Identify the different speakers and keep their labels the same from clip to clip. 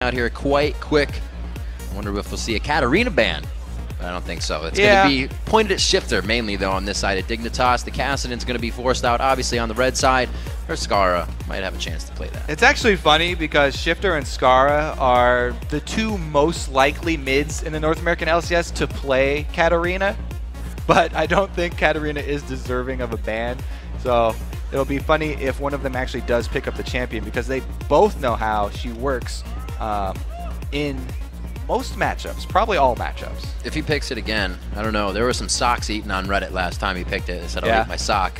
Speaker 1: out here quite quick. I wonder if we'll see a Katarina ban. I don't think so. It's going to be pointed at Shiphtur mainly, though, on this side of Dignitas. The Kassadin's going to be forced out, obviously, on the red side. Or Scarra might have a chance to play that.
Speaker 2: It's actually funny because Shiphtur and Scarra are the two most likely mids in the North American LCS to play Katarina. But I don't think Katarina is deserving of a ban. So it'll be funny if one of them actually does pick up the champion because they both know how she works in most matchups, probably all matchups.
Speaker 1: If he picks it again, I don't know. There were some socks eaten on Reddit last time he picked it. They said, I'll eat my sock.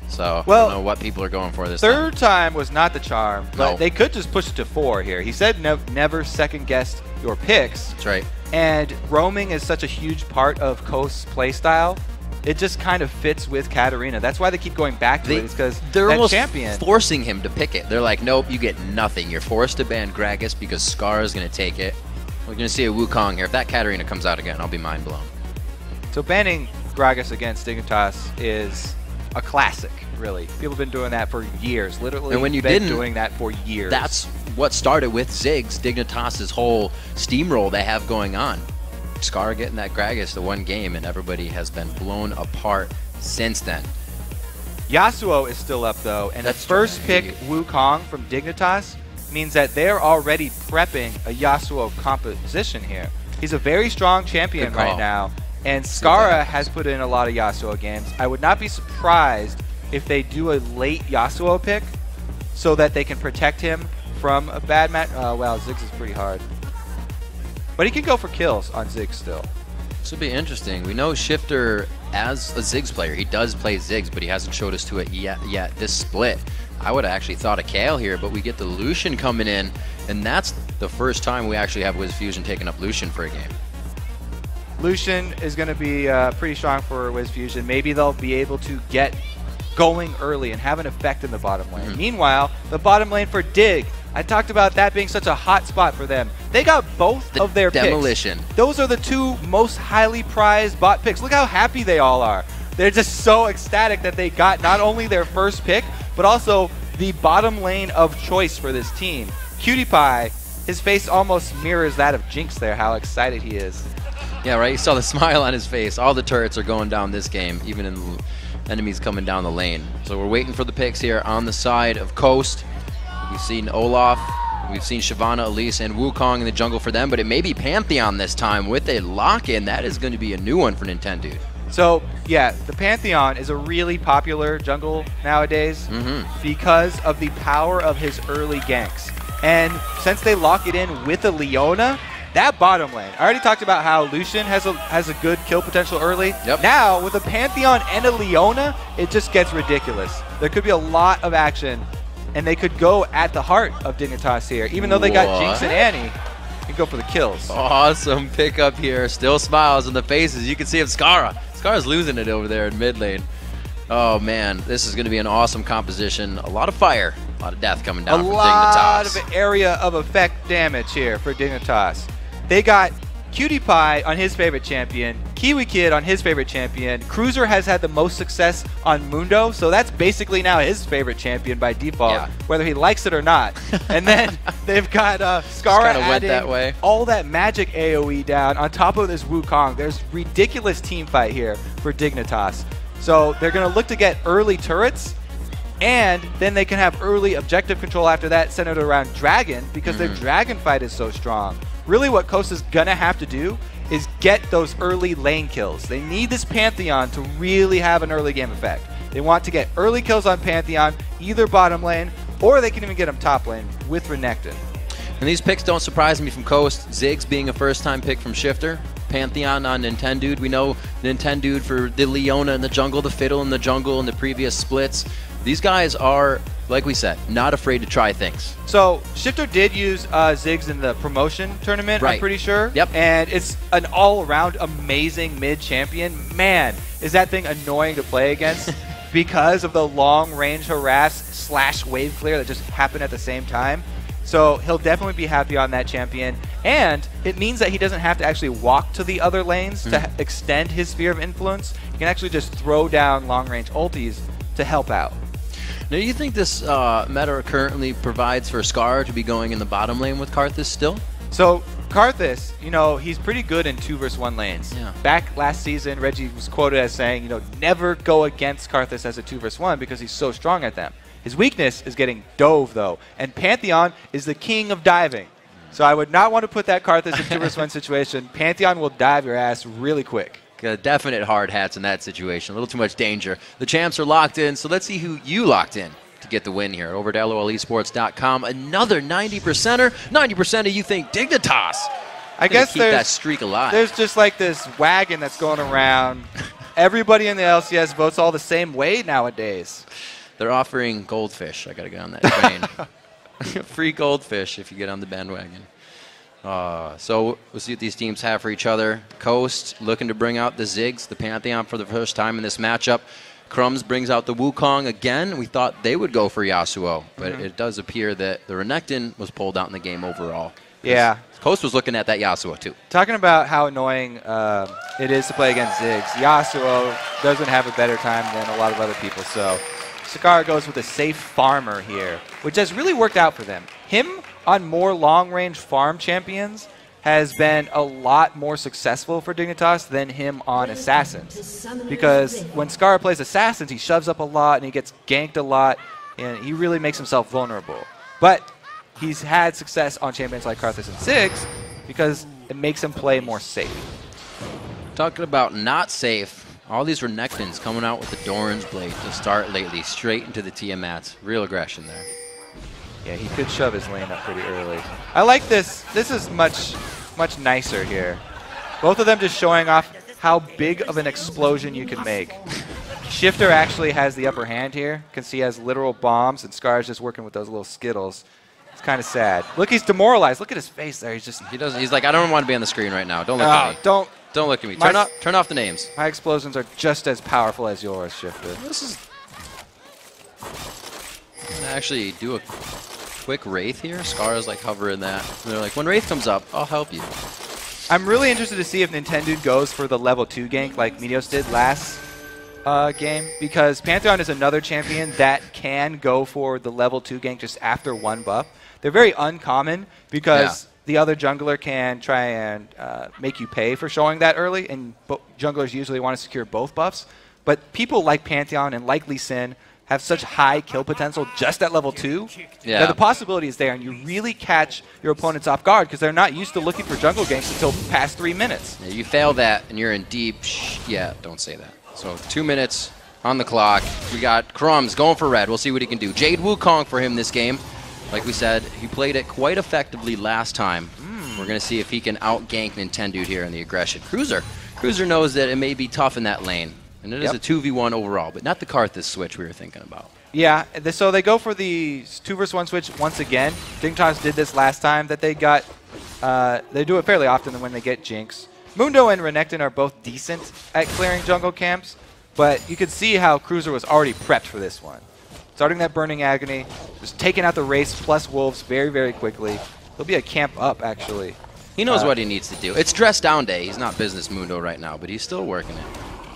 Speaker 1: So I don't know what people are going for this
Speaker 2: third time was not the charm, but they could just push it to 4 here. He said never second guess your picks.
Speaker 1: That's right.
Speaker 2: And roaming is such a huge part of Coast's playstyle. It just kind of fits with Katarina. That's why they keep going back to it, is because
Speaker 1: they're almost
Speaker 2: champion
Speaker 1: forcing him to pick it. They're like, nope, you get nothing. You're forced to ban Gragas because Scarra is going to take it. We're going to see a Wukong here. If that Katarina comes out again, I'll be mind blown.
Speaker 2: So banning Gragas against Dignitas is a classic, really. People have been doing that for years. Literally,
Speaker 1: and when you didn't,
Speaker 2: doing that for years.
Speaker 1: That's what started with Ziggs, Dignitas' whole steamroll they have going on. Scarra getting that Gragas to 1 game, and everybody has been blown apart since then.
Speaker 2: Yasuo is still up, though, and the first pick, Wukong from Dignitas, means that they're already prepping a Yasuo composition here. He's a very strong champion right now, and Scarra has put in a lot of Yasuo games. I would not be surprised if they do a late Yasuo pick so that they can protect him from a bad match. Wow, Ziggs is pretty hard. But he can go for kills on Ziggs still.
Speaker 1: This will be interesting. We know Shiphtur as a Ziggs player. He does play Ziggs, but he hasn't showed us to it yet. This split, I would have actually thought of Kale here, but we get the Lucian coming in, and that's the first time we actually have WizFujiiN taking up Lucian for a game.
Speaker 2: Lucian is going to be pretty strong for WizFujiiN. Maybe they'll be able to get going early and have an effect in the bottom lane. Meanwhile, the bottom lane for Dig, I talked about that being such a hot spot for them. They got both of their
Speaker 1: Demolition.
Speaker 2: picks. Those are the 2 most highly prized bot picks. Look how happy they all are. They're just so ecstatic that they got not only their first pick, but also the bottom lane of choice for this team. KiWiKiD, his face almost mirrors that of Jinx there, how excited he is.
Speaker 1: Yeah, right? You saw the smile on his face. All the turrets are going down this game, even in enemies coming down the lane. So we're waiting for the picks here on the side of Coast. We've seen Olaf, we've seen Shyvana, Elise, and Wukong in the jungle for them, but it may be Pantheon this time with a lock-in. That is going to be a new one for Nintendude.
Speaker 2: So, yeah, the Pantheon is a really popular jungle nowadays because of the power of his early ganks. And since they lock it in with a Leona, that bottom lane, I already talked about how Lucian has a good kill potential early. Now, with a Pantheon and a Leona, it just gets ridiculous. There could be a lot of action, and they could go at the heart of Dignitas here. Even though they got Jinx and Annie, they go for the kills.
Speaker 1: Awesome pickup here. Still smiles on the faces. You can see him, Scarra. Scarra's losing it over there in mid lane. Oh, man. This is going to be an awesome composition. A lot of fire. A lot of death coming down from Dignitas.
Speaker 2: A lot of area of effect damage here for Dignitas. They got KiWiKiD on his favorite champion, KiWiKiD on his favorite champion. Cruzer has had the most success on Mundo, so that's basically now his favorite champion by default, whether he likes it or not. And then they've got Scarra adding all that magic AoE down on top of this Wukong. There's ridiculous team fight here for Dignitas. So they're going to look to get early turrets, and then they can have early objective control after that centered around Dragon because their Dragon fight is so strong. Really what Coast is going to have to do is get those early lane kills. They need this Pantheon to really have an early game effect. They want to get early kills on Pantheon, either bottom lane, or they can even get them top lane with Renekton.
Speaker 1: And these picks don't surprise me from Coast. Ziggs being a first-time pick from Shiphtur. Pantheon on Nintendude. We know Nintendude for the Leona in the jungle, the Fiddle in the jungle in the previous splits. These guys are, like we said, not afraid to try things.
Speaker 2: So Shiphtur did use Ziggs in the promotion tournament, I'm pretty sure. And it's an all-around amazing mid-champion. Man, is that thing annoying to play against because of the long-range harass / wave clear that just happened at the same time. So he'll definitely be happy on that champion. And it means that he doesn't have to actually walk to the other lanes to extend his sphere of influence. He can actually just throw down long-range ultis to help out.
Speaker 1: Now, do you think this meta currently provides for Scarra to be going in the bottom lane with Karthus still?
Speaker 2: So Karthus, you know, he's pretty good in 2 versus 1 lanes.
Speaker 1: Yeah.
Speaker 2: Back last season, Reggie was quoted as saying, you know, never go against Karthus as a 2 versus 1 because he's so strong at them. His weakness is getting dove, though, and Pantheon is the king of diving. So I would not want to put that Karthus in 2 versus 1 situation. Pantheon will dive your ass really quick.
Speaker 1: Definite hard hats in that situation. A little too much danger. The champs are locked in, so let's see who you locked in to get the win here. Over to LOLesports.com. Another 90%er. 90% of you think Dignitas.
Speaker 2: I guess
Speaker 1: keep that streak alive.
Speaker 2: There's just like this wagon that's going around. Everybody in the LCS votes all the same way nowadays.
Speaker 1: They're offering goldfish. I got to get on that train. Free goldfish if you get on the bandwagon. So we'll see what these teams have for each other. Coast looking to bring out the Ziggs, the Pantheon, for the first time in this matchup. Crumbzz brings out the Wukong again. We thought they would go for Yasuo, but it does appear that the Renekton was pulled out in the game overall.
Speaker 2: Yeah.
Speaker 1: Coast was looking at that Yasuo too.
Speaker 2: Talking about how annoying it is to play against Ziggs, Yasuo doesn't have a better time than a lot of other people. So Scarra goes with a safe farmer here, which has really worked out for them. Him on more long-range farm champions has been a lot more successful for Dignitas than him on Assassins. Because when Scarra plays Assassins, he shoves up a lot and he gets ganked a lot, and he really makes himself vulnerable. But he's had success on champions like Karthus and Ziggs because it makes him play more safe.
Speaker 1: Talking about not safe, all these Renektons coming out with the Doran's Blade to start lately, straight into the Tiamats. Real aggression there.
Speaker 2: Yeah, he could shove his lane up pretty early. I like this. This is much nicer here. Both of them just showing off how big of an explosion you can make. Shiphtur actually has the upper hand here. You can see he has literal bombs, and Scarra's just working with those little Skittles. It's kind of sad. Look, he's demoralized. Look at his face there.
Speaker 1: He's like, I don't want to be on the screen right now. Don't look at me. Don't look at me. Turn off the names.
Speaker 2: My explosions are just as powerful as yours, Shiphtur.
Speaker 1: This is. I'm gonna actually do a quick Wraith here. Scarra's like hovering that. And they're like, when Wraith comes up, I'll help you.
Speaker 2: I'm really interested to see if Nintendude goes for the level 2 gank like Meteos did last game, because Pantheon is another champion that can go for the level 2 gank just after 1 buff. They're very uncommon because the other jungler can try and make you pay for showing that early, and junglers usually want to secure both buffs. But people like Pantheon and like Lee Sin have such high kill potential just at level 2 that the possibility is there, and you really catch your opponents off guard because they're not used to looking for jungle ganks until past 3 minutes.
Speaker 1: Yeah, you fail that and you're in deep don't say that. So 2 minutes on the clock. We got Crumbzz going for red. We'll see what he can do. Jade Wukong for him this game. Like we said, he played it quite effectively last time. We're going to see if he can out-gank Nintendude here in the aggression. Cruiser knows that it may be tough in that lane. And it is a 2v1 overall, but not the Karthus switch we were thinking about. Yeah,
Speaker 2: so they go for the 2 versus 1 switch once again. Dignitas did this last time that they got. They do it fairly often when they get Jinx. Mundo and Renekton are both decent at clearing jungle camps, but you could see how Cruiser was already prepped for this one. Starting that Burning Agony, just taking out the Race plus Wolves very, very quickly. There'll be a camp up, actually.
Speaker 1: He knows what he needs to do. It's dress down day. He's not business Mundo right now, but he's still working it.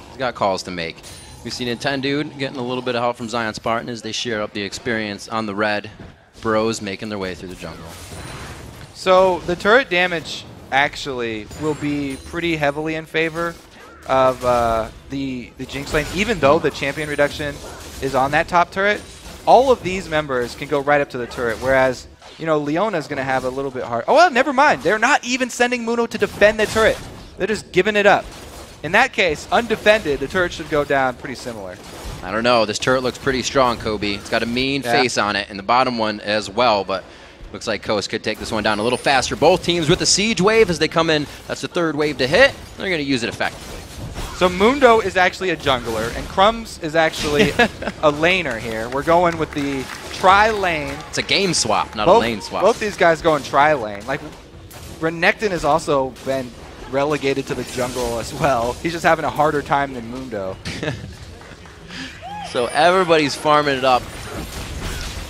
Speaker 1: He's got calls to make. We see Nintendude getting a little bit of help from ZionSpartan as they share up the experience on the red. Bros making their way through the jungle.
Speaker 2: So the turret damage actually will be pretty heavily in favor of the Jinx lane, even though the champion reduction is on that top turret. All of these members can go right up to the turret, whereas, you know, Leona's going to have a little bit hard. Oh, well, never mind. They're not even sending Mundo to defend the turret. They're just giving it up. In that case, undefended, the turret should go down pretty similar.
Speaker 1: I don't know. This turret looks pretty strong, Kobe. It's got a mean face on it, and the bottom one as well, but looks like Coast could take this one down a little faster. Both teams with the siege wave as they come in. That's the 3rd wave to hit. They're going to use it effectively.
Speaker 2: So Mundo is actually a jungler, and Crumbzz is actually a laner here. We're going with the tri-lane.
Speaker 1: It's a game swap, not a lane swap.
Speaker 2: Both these guys going tri-lane. Like, Renekton has also been relegated to the jungle as well. He's just having a harder time than Mundo.
Speaker 1: So everybody's farming it up.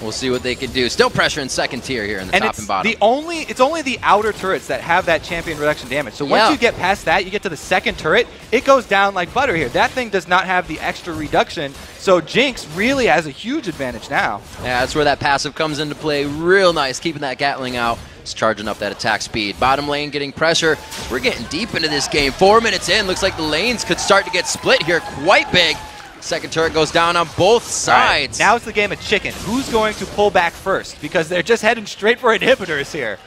Speaker 1: We'll see what they can do. Still pressure in 2nd tier here in the top and bottom.
Speaker 2: It's only the outer turrets that have that champion reduction damage. So once you get past that, you get to the 2nd turret, it goes down like butter here. That thing does not have the extra reduction. So Jinx really has a huge advantage now.
Speaker 1: Yeah, that's where that passive comes into play. Real nice, keeping that Gatling out. turrets charging up that attack speed. Bottom lane getting pressure. We're getting deep into this game. 4 minutes in. Looks like the lanes could start to get split here quite big. Second turret goes down on both sides.
Speaker 2: Now it's the game of chicken. Who's going to pull back first? Because they're just heading straight for inhibitors here.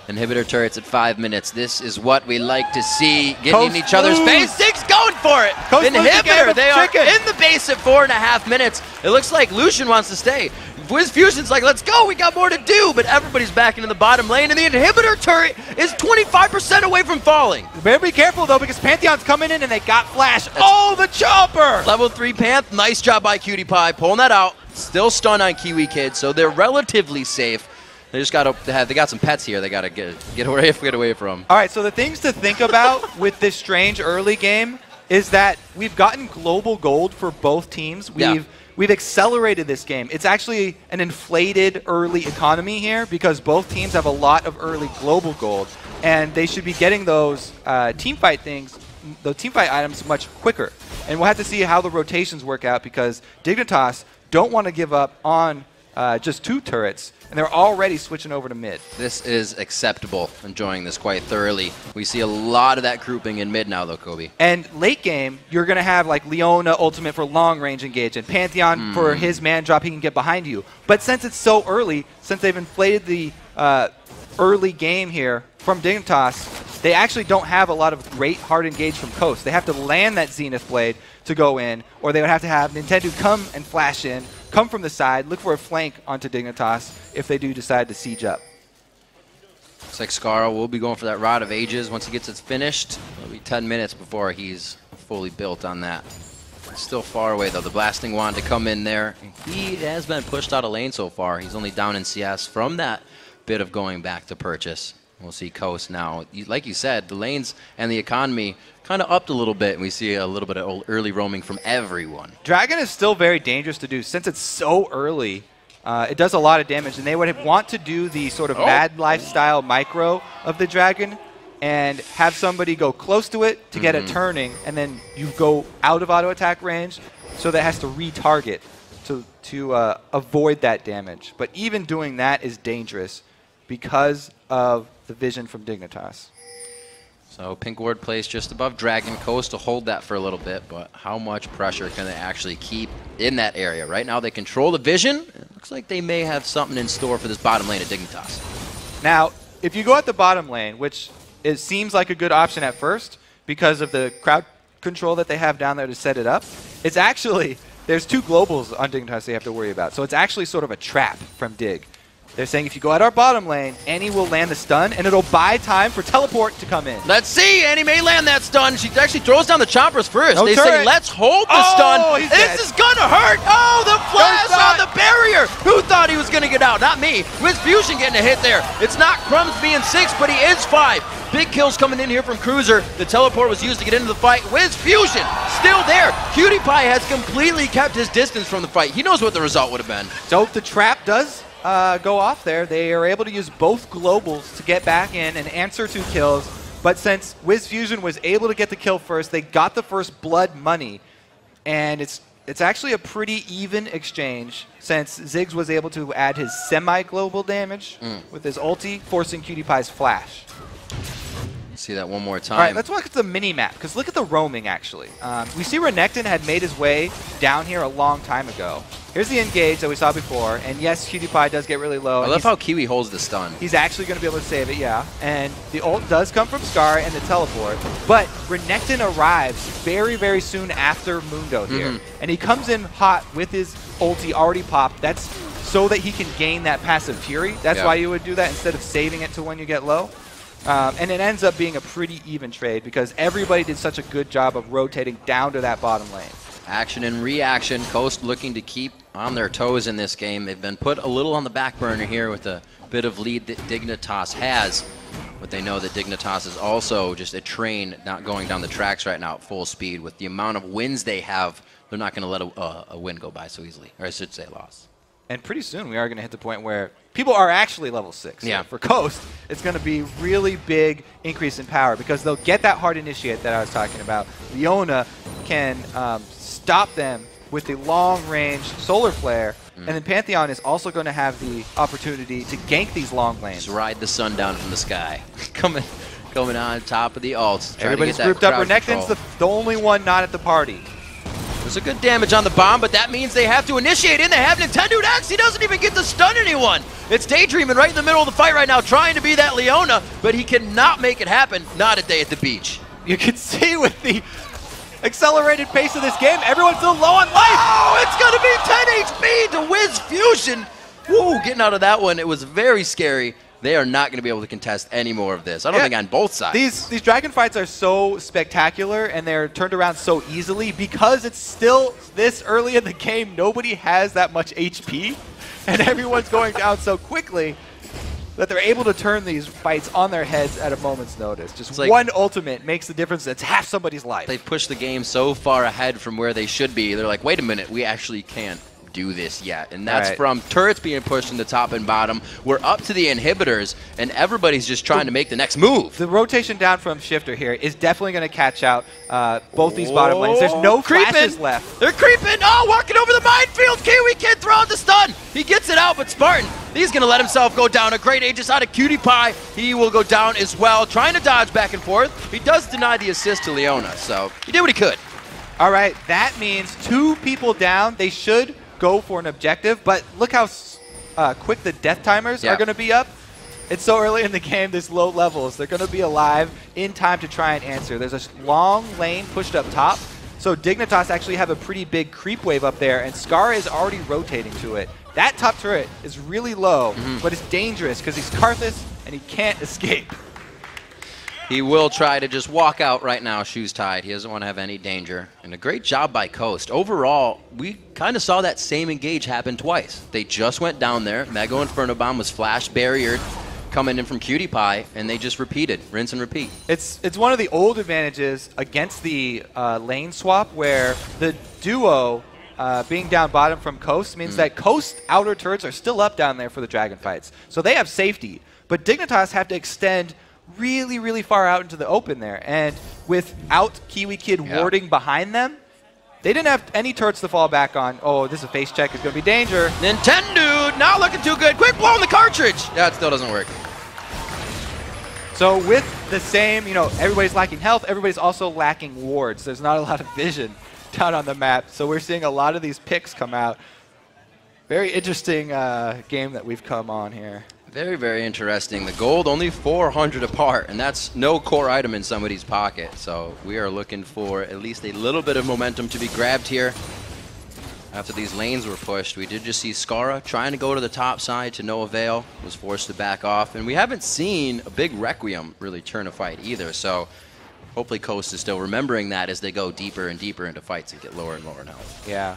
Speaker 1: Inhibitor turrets at 5 minutes. This is what we like to see. Getting in each other's face. Zig's going for it. Inhibitor, they are in the base at 4.5 minutes. It looks like Lucian wants to stay. WizFujiiN's like, let's go, we got more to do. But everybody's back into the bottom lane, and the inhibitor turret is 25% away from falling.
Speaker 2: Better be careful, though, because Pantheon's coming in, and they got flash. The chopper!
Speaker 1: Level 3 Panth, nice job by KiWiKiD, pulling that out. Still stunned on KiWiKiD, so they're relatively safe. They just got to they got some pets here they got to get away from.
Speaker 2: All right, so the things to think about with this strange early game is that we've gotten global gold for both teams. We've accelerated this game. It's actually an inflated early economy here because both teams have a lot of early global gold, and they should be getting those teamfight things, those teamfight items much quicker. And we'll have to see how the rotations work out because Dignitas don't want to give up on just 2 turrets, and they're already switching over to mid.
Speaker 1: This is acceptable. Enjoying this quite thoroughly. We see a lot of that grouping in mid now, though, Kobe.
Speaker 2: And late game, you're going to have like Leona ultimate for long range engage and Pantheon for his man drop, he can get behind you. But since it's so early, since they've inflated the early game here from Dignitas, they actually don't have a lot of great hard engage from Coast. They have to land that Zenith Blade to go in, or they would have to have Nintendo come and flash in, come from the side, look for a flank onto Dignitas if they do decide to siege up.
Speaker 1: Looks like Scarra will be going for that Rod of Ages. Once he gets it finished, it'll be 10 minutes before he's fully built on that. Still far away, though. The Blasting Wand to come in there. He has been pushed out of lane so far. He's only down in CS from that bit of going back to purchase. We'll see Coast now. Like you said, the lanes and the economy kind of upped a little bit, and we see a little bit of early roaming from everyone.
Speaker 2: Dragon is still very dangerous to do. Since it's so early, it does a lot of damage, and they would want to do the sort of Mad Lifestyle micro of the Dragon and have somebody go close to it to get it turning, and then you go out of auto attack range, so that has to retarget to avoid that damage. But even doing that is dangerous because of the vision from Dignitas.
Speaker 1: So pink ward placed just above Dragon. Coast to hold that for a little bit, but how much pressure can they actually keep in that area? Right now they control the vision. It looks like they may have something in store for this bottom lane at Dignitas.
Speaker 2: Now, if you go at the bottom lane, which it seems like a good option at first because of the crowd control that they have down there to set it up, it's actually, there's 2 globals on Dignitas they have to worry about. So it's actually sort of a trap from Dig. They're saying if you go at our bottom lane, Annie will land the stun, and it'll buy time for teleport to come in.
Speaker 1: Let's see. Annie may land that stun. She actually throws down the choppers first.
Speaker 2: No
Speaker 1: they
Speaker 2: turret.
Speaker 1: say, let's hold the stun. This is going to hurt. Oh, the flash on the barrier. Who thought he was going to get out? Not me. WizFujiiN getting a hit there. It's not Crumbzz being 6, but he is 5. Big kills coming in here from Cruzer. The teleport was used to get into the fight. WizFujiiN still there. KiWiKiD has completely kept his distance from the fight. He knows what the result would have been.
Speaker 2: So the trap does go off there. They are able to use both globals to get back in and answer 2 kills. But since WizFujiiN was able to get the kill first, they got the first blood money. And it's actually a pretty even exchange since Ziggs was able to add his semi-global damage with his ulti, forcing KiWiKiD's flash.
Speaker 1: See that one more time.
Speaker 2: All right, let's look at the mini-map, because look at the roaming, actually. We see Renekton had made his way down here a long time ago. Here's the engage that we saw before, and yes, KiWiKiD does get really low.
Speaker 1: I love how Kiwi holds the stun.
Speaker 2: He's actually going to be able to save it, yeah. And the ult does come from Scarra and the teleport, but Renekton arrives very, very soon after Mundo here. And he comes in hot with his ulti already popped. That's so that he can gain that passive Fury. That's why you would do that instead of saving it to when you get low. And it ends up being a pretty even trade because everybody did such a good job of rotating down to that bottom lane.
Speaker 1: Action and reaction. Coast looking to keep on their toes in this game. They've been put a little on the back burner here with a bit of lead that Dignitas has. But they know that Dignitas is also just a train not going down the tracks right now at full speed. With the amount of wins they have, they're not going to let a win go by so easily. Or I should say loss.
Speaker 2: And pretty soon we are going to hit the point where people are actually level 6.
Speaker 1: Yeah.
Speaker 2: For Coast, it's going to be really big increase in power because they'll get that hard initiate that I was talking about. Leona can stop them with the long-range solar flare, And then Pantheon is also going to have the opportunity to gank these long lanes.
Speaker 1: Just ride the sun down from the sky. coming on top of the ults.
Speaker 2: Everybody's grouped up. Renekton's the only one not at the party.
Speaker 1: There's a good damage on the bomb, but that means they have to initiate in. They have NintendudeX. He doesn't even get to stun anyone. It's Daydreamin right in the middle of the fight right now, trying to be that Leona, but he cannot make it happen. Not a day at the beach.
Speaker 2: You can see with the accelerated pace of this game, everyone's still low on life.
Speaker 1: Oh, it's going to be 10 HP to WizFujiiN. Woo, getting out of that one, it was very scary. They are not going to be able to contest any more of this. I don't think on both sides.
Speaker 2: These dragon fights are so spectacular and they're turned around so easily because it's still this early in the game. Nobody has that much HP and everyone's going down so quickly that they're able to turn these fights on their heads at a moment's notice. Just like one ultimate makes the difference. That's half somebody's life.
Speaker 1: They've pushed the game so far ahead from where they should be. They're like, wait a minute, we actually can't do this yet. And that's from turrets being pushed in the top and bottom. We're up to the inhibitors, and everybody's just trying to make the next move.
Speaker 2: The rotation down from Shiphtur here is definitely going to catch out both these bottom lanes. There's no flashes left.
Speaker 1: They're creeping. Oh, walking over the minefield. KiWiKiD throwing the stun. He gets it out, but Spartan, he's going to let himself go down. A great Aegis out of KiWiKiD. He will go down as well, trying to dodge back and forth. He does deny the assist to Leona, so he did what he could.
Speaker 2: All right, that means 2 people down. They should go for an objective, but look how quick the death timers are going to be up. It's so early in the game, there's low levels. They're going to be alive in time to try and answer. There's a long lane pushed up top, so Dignitas actually have a pretty big creep wave up there, and Scarra is already rotating to it. That top turret is really low, but it's dangerous because he's Karthus and he can't escape.
Speaker 1: He will try to just walk out right now, shoes tied. He doesn't want to have any danger. And a great job by Coast. Overall, we kind of saw that same engage happen twice. They just went down there. Mega Inferno Bomb was flash barriered coming in from KiWiKiD, and they just repeated, rinse and repeat.
Speaker 2: It's one of the old advantages against the lane swap where the duo being down bottom from Coast means that Coast outer turrets are still up down there for the dragon fights. So they have safety. But Dignitas have to extend really, really far out into the open there. And without KiWiKiD warding behind them, they didn't have any turrets to fall back on. Oh, this is a face check. It's going to be danger.
Speaker 1: Nintendude, not looking too good. Quick, blow on the cartridge. Yeah, it still doesn't work.
Speaker 2: So with the same, everybody's lacking health. Everybody's also lacking wards. There's not a lot of vision down on the map. So we're seeing a lot of these picks come out. Very interesting game that we've come on here.
Speaker 1: Very, very interesting. The gold only 400 apart, and that's no core item in somebody's pocket. So we are looking for at least a little bit of momentum to be grabbed here. After these lanes were pushed, we did just see Scarra trying to go to the top side to no avail, was forced to back off. And we haven't seen a big Requiem really turn a fight either. So hopefully Coast is still remembering that as they go deeper and deeper into fights and get lower and lower in health.
Speaker 2: Yeah.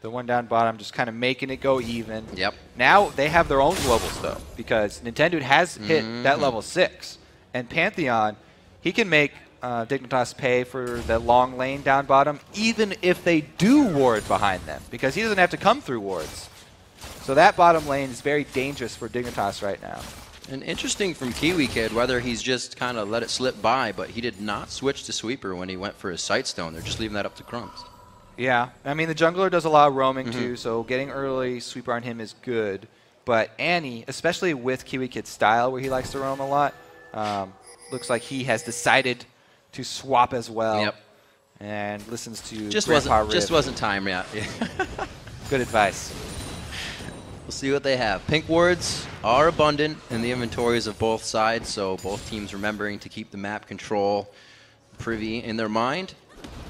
Speaker 2: The one down bottom just kind of making it go even.
Speaker 1: Yep.
Speaker 2: Now they have their own globals, though, because Nintendude has hit that level 6. And Pantheon, he can make Dignitas pay for the long lane down bottom, even if they do ward behind them, because he doesn't have to come through wards. So that bottom lane is very dangerous for Dignitas right now.
Speaker 1: And interesting from KiWiKiD, whether he's just kind of let it slip by, but he did not switch to Sweeper when he went for his Sightstone. They're just leaving that up to Crumbzz.
Speaker 2: Yeah, I mean, the jungler does a lot of roaming too, so getting early Sweeper on him is good. But Annie, especially with KiWiKid's style where he likes to roam a lot, looks like he has decided to swap as well.
Speaker 1: Yep.
Speaker 2: And listens to
Speaker 1: just
Speaker 2: Grandpa
Speaker 1: wasn't time yet.
Speaker 2: Good advice.
Speaker 1: We'll see what they have. Pink wards are abundant in the inventories of both sides, so both teams remembering to keep the map control privy in their mind.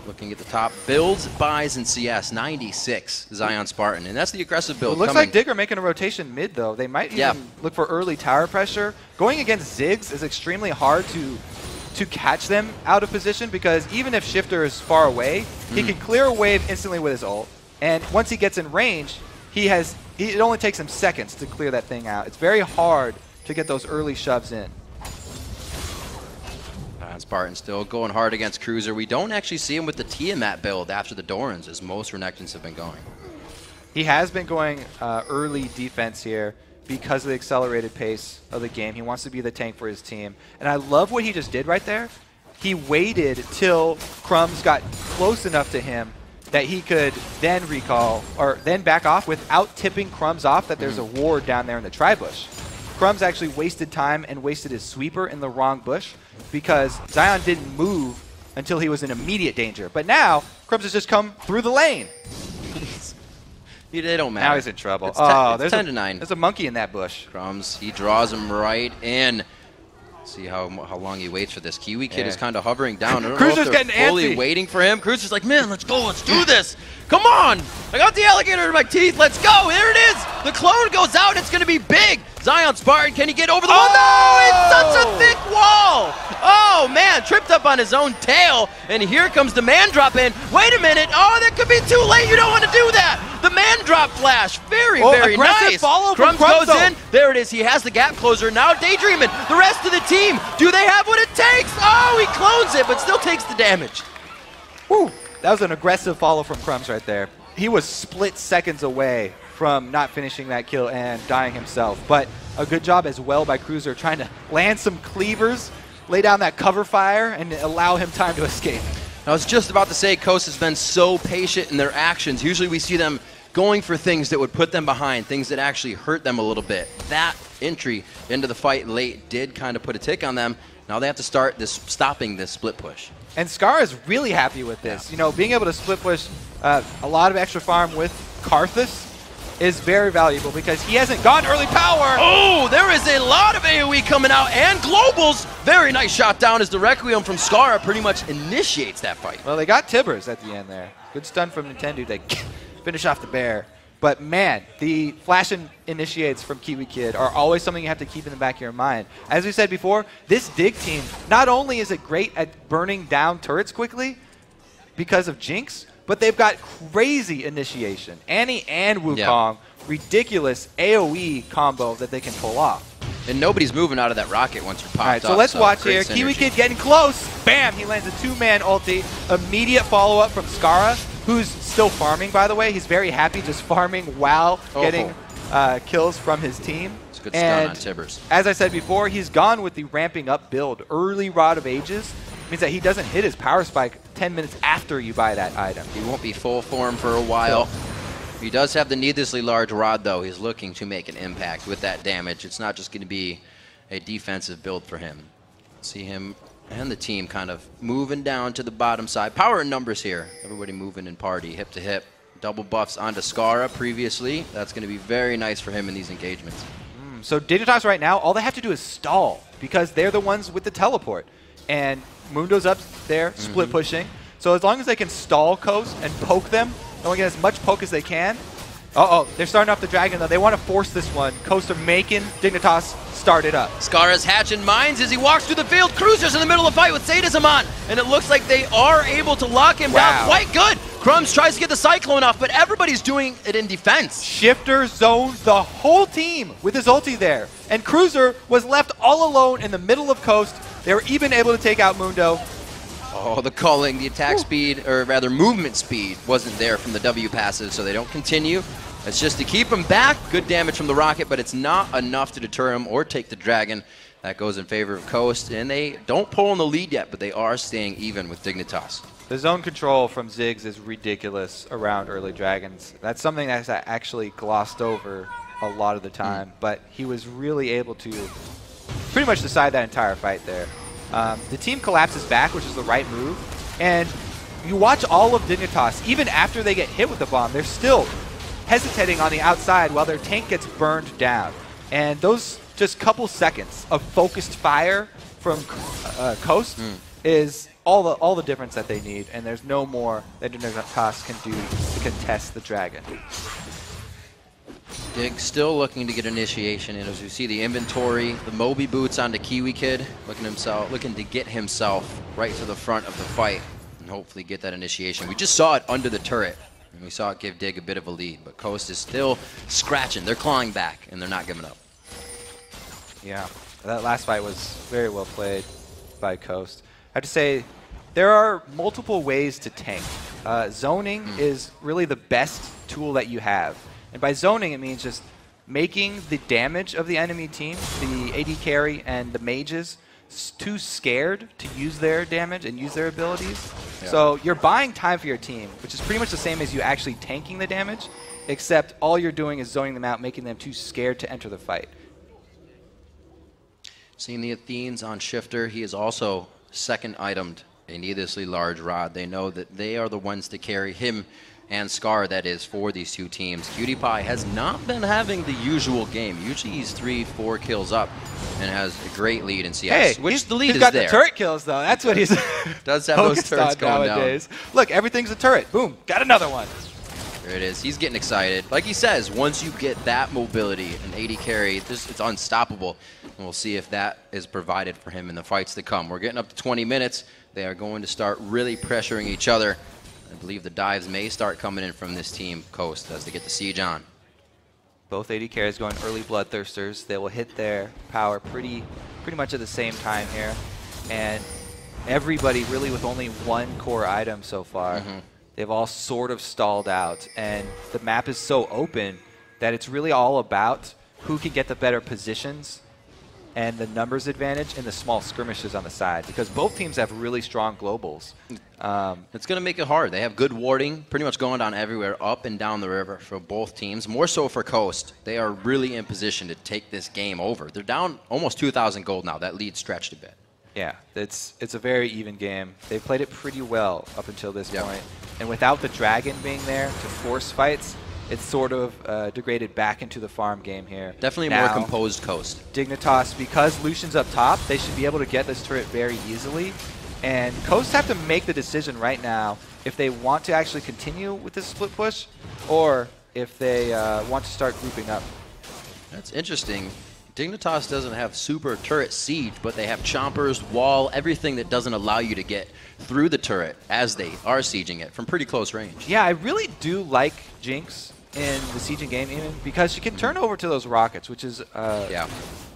Speaker 1: Looking at the top builds, buys, and CS, 96 ZionSpartan, and that's the aggressive build.
Speaker 2: It looks like Dig are making a rotation mid, though. They might even look for early tower pressure. Going against Ziggs is extremely hard to catch them out of position, because even if Shiphtur is far away, he can clear a wave instantly with his ult. And once he gets in range, it only takes him seconds to clear that thing out. It's very hard to get those early shoves in.
Speaker 1: Spartan still going hard against Cruzer. We don't actually see him with the Tiamat build after the Dorans, as most Renekton's have been going.
Speaker 2: He has been going early defense here because of the accelerated pace of the game. He wants to be the tank for his team. And I love what he just did right there. He waited till Crumbzz got close enough to him that he could then recall or then back off without tipping Crumbzz off that there's a ward down there in the tri-bush. Crumbzz actually wasted time and wasted his sweeper in the wrong bush because Zion didn't move until he was in immediate danger. But now, Crumbzz has just come through the lane.
Speaker 1: They don't matter.
Speaker 2: Now he's in trouble.
Speaker 1: It's
Speaker 2: there's
Speaker 1: 10 to 9.
Speaker 2: There's a monkey in that bush.
Speaker 1: Crumbzz, he draws him right in. See how long he waits for this. KiWiKiD is kind of hovering down. I don't
Speaker 2: Cruzer's
Speaker 1: know if they're
Speaker 2: getting
Speaker 1: fully
Speaker 2: antsy.
Speaker 1: waiting for him. Cruzer's like, man, let's go. Let's do this. Come on. I got the alligator in my teeth. Let's go. There it is. The clone goes out. It's going to be big. ZionSpartan, can he get over the wall? No, it's such a thick wall. Oh, man, tripped up on his own tail. And here comes the man drop in. Wait a minute. Oh, that could be too late. You don't want to do that. The man drop flash. Very nice.
Speaker 2: Follow from
Speaker 1: Crumbzz goes in. There it is. He has the gap closer. Now Daydreamin. The rest of the team. Do they have what it takes? Oh, he clones it, but still takes the damage.
Speaker 2: Woo. That was an aggressive follow from Crumbzz right there. He was split seconds away from not finishing that kill and dying himself. But a good job as well by Cruzer trying to land some cleavers, lay down that cover fire, and allow him time to escape.
Speaker 1: I was just about to say, Coast has been so patient in their actions. Usually we see them going for things that would put them behind, things that actually hurt them a little bit. That entry into the fight late did kind of put a tick on them. Now they have to start stopping this split push.
Speaker 2: And Scarra is really happy with this. You know, being able to split push a lot of extra farm with Karthus is very valuable because he hasn't gone early power.
Speaker 1: Oh, there is a lot of AoE coming out and globals. Very nice shot down as the Requiem from Scarra pretty much initiates that fight.
Speaker 2: Well, they got Tibbers at the end there. Good stun from Nintendo to finish off the bear. But man, the flash initiates from KiWiKiD are always something you have to keep in the back of your mind. As we said before, this Dig team, not only is it great at burning down turrets quickly because of Jinx, but they've got crazy initiation. Annie and Wukong, ridiculous AoE combo that they can pull off.
Speaker 1: And nobody's moving out of that rocket once you're popped up.
Speaker 2: All right, so let's watch here.
Speaker 1: Synergy.
Speaker 2: KiWiKiD getting close. Bam! He lands a two-man ulti. Immediate follow-up from Scarra, who's still farming, by the way. He's very happy just farming while getting kills from his team.
Speaker 1: It's a good stun on Tibbers.
Speaker 2: As I said before, he's gone with the ramping up build. Early Rod of Ages means that he doesn't hit his power spike 10 minutes after you buy that item.
Speaker 1: He won't be full form for a while. He does have the needlessly large rod, though. He's looking to make an impact with that damage. It's not just going to be a defensive build for him. See him and the team kind of moving down to the bottom side. Power in numbers here. Everybody moving in party, hip to hip. Double buffs onto Scarra previously. That's going to be very nice for him in these engagements.
Speaker 2: So Dignitas right now, all they have to do is stall because they're the ones with the teleport. And Mundo's up there, split pushing. So as long as they can stall Coast and poke them, they want to get as much poke as they can. They're starting off the dragon, though. They want to force this one. Coast are making Dignitas start it up.
Speaker 1: Scarra's hatching mines as he walks through the field. Cruzer's in the middle of the fight with Sadism on. And it looks like they are able to lock him down quite good. Crumbzz tries to get the Cyclone off, but everybody's doing it in defense.
Speaker 2: Shiphtur zoned the whole team with his ulti there. And Cruzer was left all alone in the middle of Coast. They were even able to take out Mundo.
Speaker 1: Oh, the culling, the attack speed, or rather movement speed, wasn't there from the W passive, so they don't continue. It's just to keep him back. Good damage from the rocket, but it's not enough to deter him or take the dragon. That goes in favor of Coast, and they don't pull in the lead yet, but they are staying even with Dignitas.
Speaker 2: The zone control from Ziggs is ridiculous around early dragons. That's something that's actually glossed over a lot of the time, but he was really able to pretty much decide that entire fight there. The team collapses back, which is the right move, and you watch all of Dignitas, even after they get hit with the bomb, they're still hesitating on the outside while their tank gets burned down. And those just couple seconds of focused fire from Coast is all the difference that they need, and there's no more that Dignitas can do to contest the dragon.
Speaker 1: Dig still looking to get initiation, and as you see the inventory, the Moby boots onto KiWiKiD, looking to get himself right to the front of the fight and hopefully get that initiation. We just saw it under the turret, and we saw it give Dig a bit of a lead, but Coast is still scratching. They're clawing back, and they're not giving up.
Speaker 2: Yeah, that last fight was very well played by Coast. I have to say, there are multiple ways to tank. Zoning is really the best tool that you have. And by zoning, it means just making the damage of the enemy team, the AD carry and the mages, too scared to use their damage and use their abilities. Yeah. So you're buying time for your team, which is pretty much the same as you actually tanking the damage, except all you're doing is zoning them out, making them too scared to enter the fight.
Speaker 1: Seeing the Athenes on Shiphtur, he is also second itemed a needlessly large rod. They know that they are the ones to carry him and Scarra, that is, for these two teams. KiWiKiD has not been having the usual game. Usually he's 3-4 kills up and has a great lead in CS, which the lead is there.
Speaker 2: He's got the turret kills, though. That's what he's
Speaker 1: does have those turrets going
Speaker 2: nowadays. Down. Look, everything's a turret. Boom, got another one.
Speaker 1: There it is. He's getting excited. Like he says, once you get that mobility, an 80 carry, it's unstoppable. And we'll see if that is provided for him in the fights to come. We're getting up to 20 minutes. They are going to start really pressuring each other. I believe the dives may start coming in from this team, Coast, as they get the siege on.
Speaker 2: Both 80 carries going early Bloodthirsters. They will hit their power pretty much at the same time here. And everybody really with only one core item so far. Mm-hmm. They've all sort of stalled out. And the map is so open that it's really all about who can get the better positions and the numbers advantage in the small skirmishes on the side, because both teams have really strong globals.
Speaker 1: It's going to make it hard. They have good warding, pretty much going down everywhere, up and down the river for both teams. More so for Coast. They are really in position to take this game over. They're down almost 2,000 gold now. That lead stretched a bit. Yeah,
Speaker 2: it's a very even game. They've played it pretty well up until this point. And without the dragon being there to force fights, it's sort of degraded back into the farm game here.
Speaker 1: Definitely now, more composed Coast.
Speaker 2: Dignitas, because Lucian's up top, they should be able to get this turret very easily. And Coast have to make the decision right now if they want to actually continue with this split push or if they want to start grouping up.
Speaker 1: That's interesting. Dignitas doesn't have super turret siege, but they have chompers, wall, everything that doesn't allow you to get through the turret as they are sieging it from pretty close range.
Speaker 2: Yeah, I really do like Jinx in the sieging game, even because she can turn over to those rockets, which is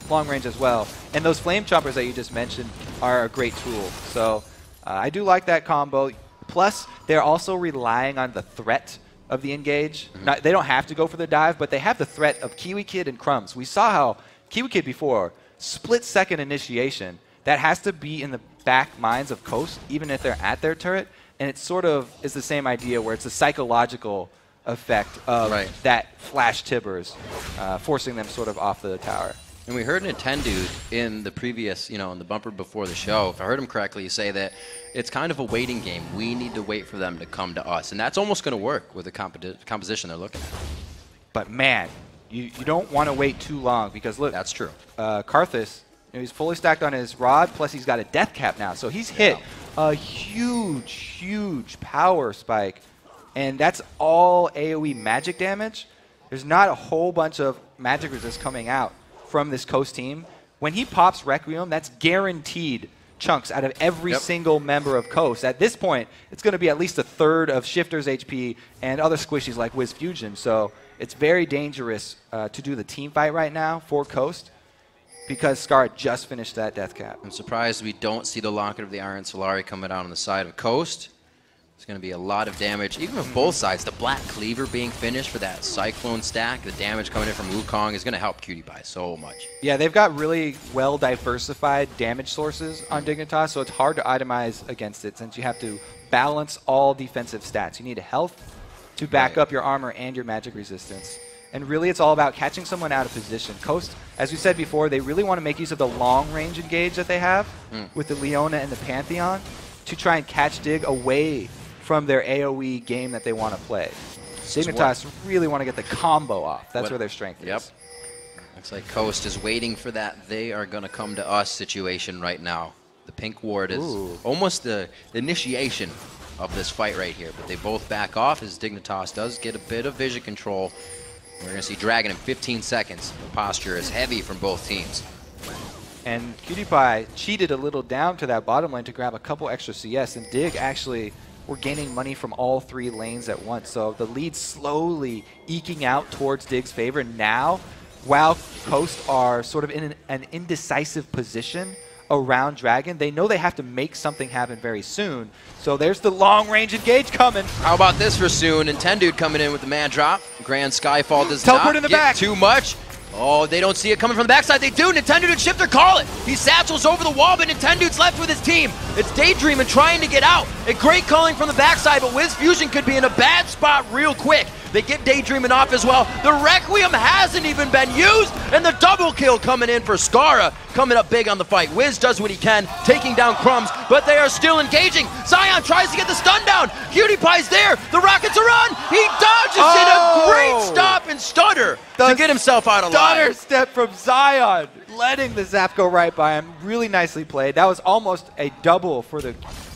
Speaker 2: long range as well. And those flame chompers that you just mentioned are a great tool. So I do like that combo. Plus, they're also relying on the threat of the engage. Mm-hmm. They don't have to go for the dive, but they have the threat of KiWiKiD and Crumbzz. We saw how KiWiKiD before, split-second initiation. That has to be in the back minds of Coast, even if they're at their turret. And it sort of is the same idea where it's a psychological effect of that flash tibbers, forcing them sort of off the tower.
Speaker 1: And we heard Nintendude in the previous, in the bumper before the show, if I heard him correctly, say that it's kind of a waiting game. We need to wait for them to come to us. And that's almost going to work with the composition they're looking at.
Speaker 2: But man, you don't want to wait too long because look.
Speaker 1: That's true.
Speaker 2: Karthus, he's fully stacked on his rod, plus he's got a death cap now. So he's hit a huge, huge power spike. And that's all AoE magic damage. There's not a whole bunch of magic resist coming out from this Coast team. When he pops Requiem, that's guaranteed chunks out of every single member of Coast. At this point, it's going to be at least a third of Shiphtur's HP and other squishies like WizFujiiN. So it's very dangerous to do the team fight right now for Coast because Scarra just finished that death cap.
Speaker 1: I'm surprised we don't see the Locket of the Iron Solari coming out on the side of Coast. It's going to be a lot of damage, even with both sides. The Black Cleaver being finished for that Cyclone stack, the damage coming in from Wukong is going to help KiWiKiD so much.
Speaker 2: Yeah, they've got really well-diversified damage sources on Dignitas, so it's hard to itemize against it since you have to balance all defensive stats. You need health to back up your armor and your magic resistance. And really, it's all about catching someone out of position. Coast, as we said before, they really want to make use of the long-range engage that they have with the Leona and the Pantheon to try and catch Dig away from their AoE game that they want to play. Dignitas really want to get the combo off. That's where their strength is.
Speaker 1: Looks like Coast is waiting for that they are going to come to us situation right now. The pink ward is almost the initiation of this fight right here, but they both back off as Dignitas does get a bit of vision control. We're going to see Dragon in 15 seconds. The posture is heavy from both teams.
Speaker 2: And KiWiKiD cheated a little down to that bottom lane to grab a couple extra CS, and Dig actually were gaining money from all three lanes at once. So the lead slowly eking out towards Dig's favor now, while Coast are sort of in an indecisive position around Dragon. They know they have to make something happen very soon. So there's the long-range engage coming.
Speaker 1: How about this for soon? Nintendude coming in with the man drop. Grand Skyfall does not get too much. Oh, they don't see it coming from the backside. They do. Nintendude and Shiphtur call it. He satchels over the wall, but Nintendude's left with his team. It's Daydreamin trying to get out. A great calling from the backside, but WizFujiiN could be in a bad spot real quick. They get Daydreamin off as well. The Requiem hasn't even been used, and the double kill coming in for Scarra, coming up big on the fight. Wiz does what he can, taking down Crumbzz, but they are still engaging. Zion tries to get the stun down. KiWiKiD's there. The rockets are on. He dodges in a great stop and stutter to get himself out of line.
Speaker 2: Stutter step from Zion, letting the zap go right by him. Really nicely played. That was almost a double for the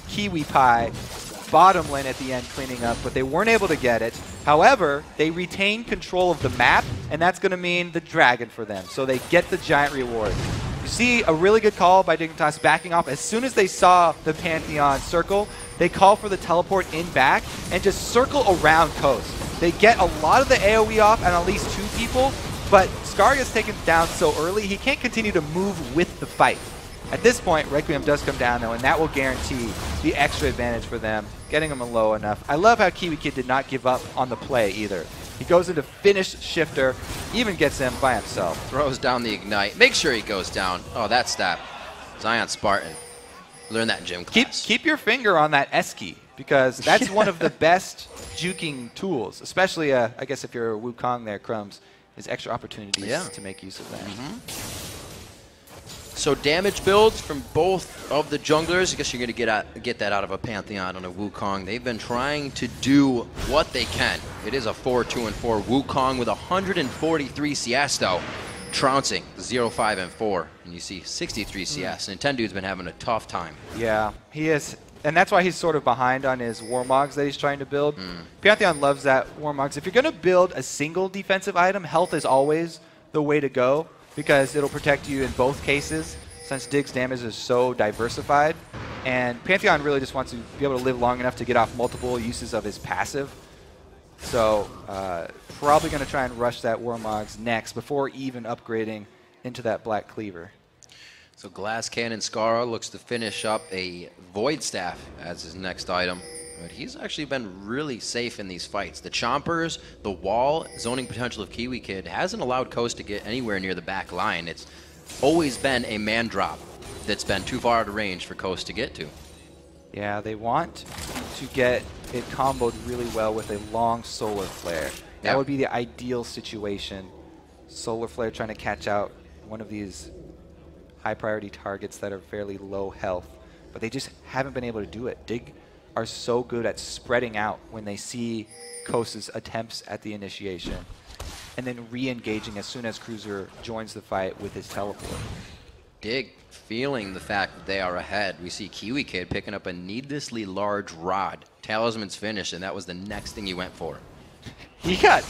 Speaker 2: KiWiKiD. Bottom lane at the end cleaning up, but they weren't able to get it. However, they retain control of the map, and that's going to mean the dragon for them. So they get the giant reward. You see a really good call by Dignitas backing off. As soon as they saw the Pantheon circle, they call for the teleport in back and just circle around Coast. They get a lot of the AoE off and at least 2 people, but Scarra gets taken down so early, he can't continue to move with the fight. At this point, Requiem does come down, though, and that will guarantee the extra advantage for them, getting them low enough. I love how KiWiKiD did not give up on the play either. He goes in to finish Shiphtur, even gets him by himself.
Speaker 1: Throws down the Ignite. Make sure he goes down. Oh, that stab. ZionSpartan. Learn that in gym class.
Speaker 2: Keep your finger on that S key, because that's one of the best juking tools, especially, I guess, if you're a Wukong there, Crumbzz, is extra opportunities to make use of that.
Speaker 1: So damage builds from both of the junglers. I guess you're going to get that out of a Pantheon on a Wukong. They've been trying to do what they can. It is a 4-2-4 Wukong with 143 CS, though, trouncing 0-5-4. And you see 63 CS. Nintendude's been having a tough time.
Speaker 2: Yeah, he is. And that's why he's sort of behind on his Warmogs that he's trying to build. Pantheon loves that Warmogs. If you're going to build a single defensive item, health is always the way to go, because it'll protect you in both cases since Dig's damage is so diversified. And Pantheon really just wants to be able to live long enough to get off multiple uses of his passive. So probably going to try and rush that Warmogs next before even upgrading into that Black Cleaver.
Speaker 1: So Glass Cannon Scarra looks to finish up a Void Staff as his next item. But he's actually been really safe in these fights. The chompers, the wall, zoning potential of KiWiKiD hasn't allowed Coast to get anywhere near the back line. It's always been a man drop that's been too far out of range for Coast to get to.
Speaker 2: Yeah, they want to get it comboed really well with a long Solar Flare. That would be the ideal situation. Solar Flare trying to catch out one of these high priority targets that are fairly low health. But they just haven't been able to do it. Dig are so good at spreading out when they see Coast's attempts at the initiation, and then re-engaging as soon as Cruzer joins the fight with his teleport.
Speaker 1: Dig feeling the fact that they are ahead. We see KiWiKiD picking up a needlessly large rod. Talisman's finished, and that was the next thing he went for.
Speaker 2: He got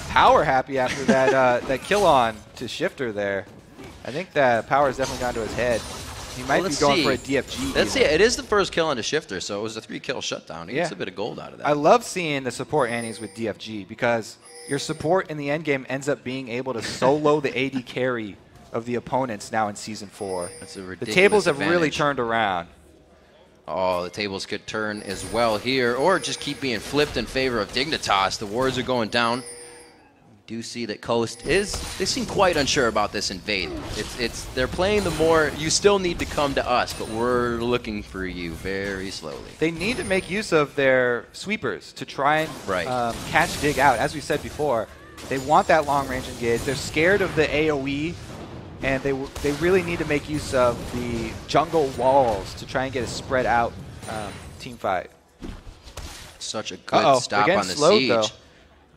Speaker 2: power happy after that that kill on to Shiphtur there. I think that power has definitely gone to his head. He might be going for a DFG.
Speaker 1: Let's see. It is the first kill on the Shiphtur, so it was a 3-kill shutdown. He gets a bit of gold out of that.
Speaker 2: I love seeing the support Annies with DFG, because your support in the end game ends up being able to solo the AD carry of the opponents now in Season 4.
Speaker 1: That's a ridiculous
Speaker 2: The tables have
Speaker 1: advantage.
Speaker 2: really turned around.
Speaker 1: Oh, the tables could turn as well here, or just keep being flipped in favor of Dignitas. The wards are going down. Do see that Coast they seem quite unsure about this invade. They're playing the more, you still need to come to us, but we're looking for you very slowly.
Speaker 2: They need to make use of their sweepers to try and catch Dig out. As we said before, they want that long range engage. They're scared of the AoE, and they really need to make use of the jungle walls to try and get a spread out team fight.
Speaker 1: Such a good stop on the siege.
Speaker 2: Though.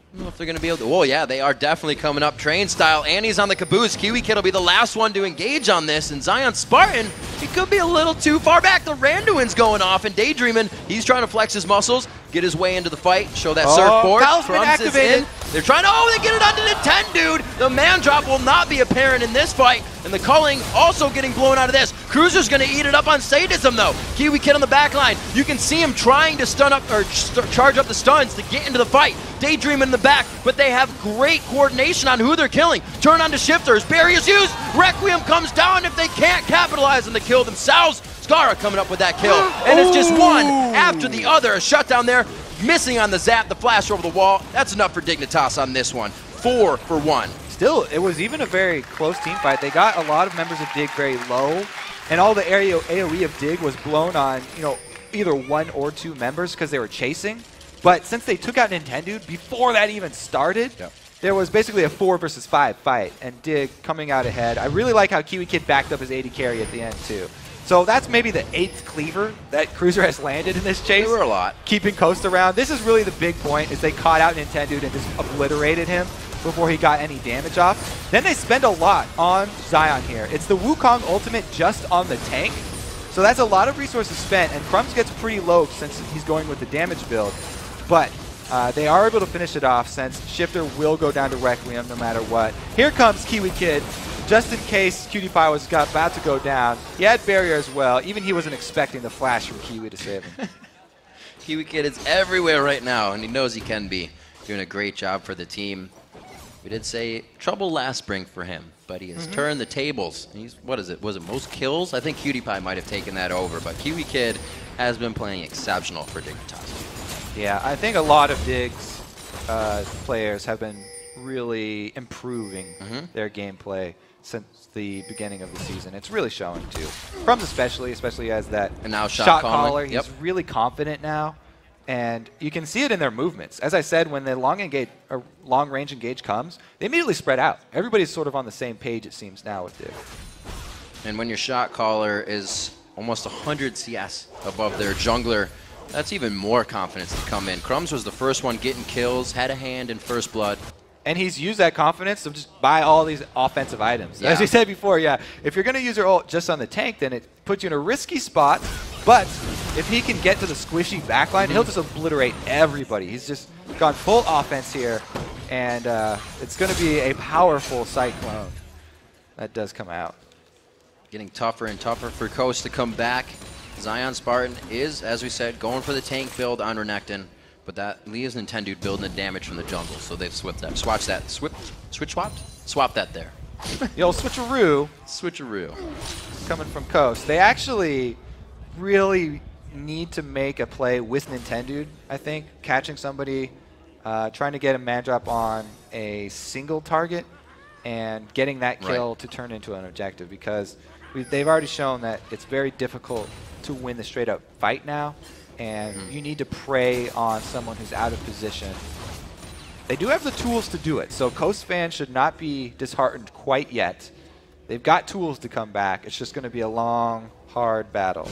Speaker 1: I don't know if they're going to be able to. Oh, yeah, they are definitely coming up train style. Annie's on the caboose. KiWiKiD will be the last one to engage on this. And ZionSpartan, he could be a little too far back. The Randuin's going off. And Daydreamin, he's trying to flex his muscles, get his way into the fight, show that surfboard. Crumbzz is in. They're trying to, they get it onto Nintendude. The man drop will not be apparent in this fight. And the culling also getting blown out of this. Cruzer's going to eat it up on Sadism, though. KiWiKiD on the back line. You can see him trying to stun up or charge up the stuns to get into the fight. Daydreamin in the back, but they have great coordination on who they're killing. Turn on to Shiphtur. Barrier is used. Requiem comes down if they can't capitalize on the kill themselves. Scarra coming up with that kill. And it's just one after the other. A shutdown there. Missing on the zap, the flash over the wall. That's enough for Dignitas on this one. 4 for 1.
Speaker 2: still, it was even a very close team fight. They got a lot of members of DIG very low, and all the area AoE of DIG was blown on, you know, either 1 or 2 members because they were chasing. But since they took out Nintendude, before that even started, there was basically a 4 versus 5 fight, and DIG coming out ahead. I really like how KiWiKiD backed up his AD carry at the end, too. So that's maybe the 8th cleaver that Cruzer has landed in this chase.
Speaker 1: There were a lot.
Speaker 2: Keeping Coast around. This is really the big point, is they caught out Nintendude and just obliterated him before he got any damage off. Then they spend a lot on Zion here. It's the Wukong ultimate just on the tank. So that's a lot of resources spent, and Crumbzz gets pretty low since he's going with the damage build. But they are able to finish it off since Shiphtur will go down to Requiem no matter what. Here comes KiWiKiD. Just in case PewDiePie was about to go down. He had barrier as well. Even he wasn't expecting the flash from Kiwi to save him.
Speaker 1: KiWiKiD is everywhere right now, and he knows he can be. Doing a great job for the team. We did say trouble last spring for him, but he has turned the tables. He's, what is it? Was it most kills? I think PewDiePie might have taken that over, but KiWiKiD has been playing exceptional for Dignitas.
Speaker 2: Yeah, I think a lot of Dig's players have been really improving their gameplay since the beginning of the season. It's really showing too. Crumbzz especially as that
Speaker 1: and now
Speaker 2: shot caller.
Speaker 1: Yep.
Speaker 2: He's really confident now, and you can see it in their movements. As I said, when the long range engage comes, they immediately spread out. Everybody's sort of on the same page, it seems, now with Dig.
Speaker 1: And when your shot caller is almost 100 CS above their jungler, that's even more confidence to come in. Crumbzz was the first one getting kills, had a hand in first blood.
Speaker 2: And he's used that confidence to just buy all these offensive items. As we said before, if you're going to use your ult just on the tank, then it puts you in a risky spot. But if he can get to the squishy backline, he'll just obliterate everybody. He's just gone full offense here. And it's going to be a powerful Cyclone that does come out.
Speaker 1: Getting tougher and tougher for Coast to come back. ZionSpartan is, as we said, going for the tank build on Renekton. But that leaves Nintendude building the damage from the jungle, so they've swapped that. Swapped that there.
Speaker 2: The old switcheroo.
Speaker 1: Switcheroo.
Speaker 2: Coming from Coast. They actually really need to make a play with Nintendude, I think. Catching somebody, trying to get a man drop on a single target, and getting that kill to turn into an objective, because they've already shown that it's very difficult to win the straight up fight now. And you need to prey on someone who's out of position. They do have the tools to do it, so Coast fans should not be disheartened quite yet. They've got tools to come back. It's just going to be a long, hard battle.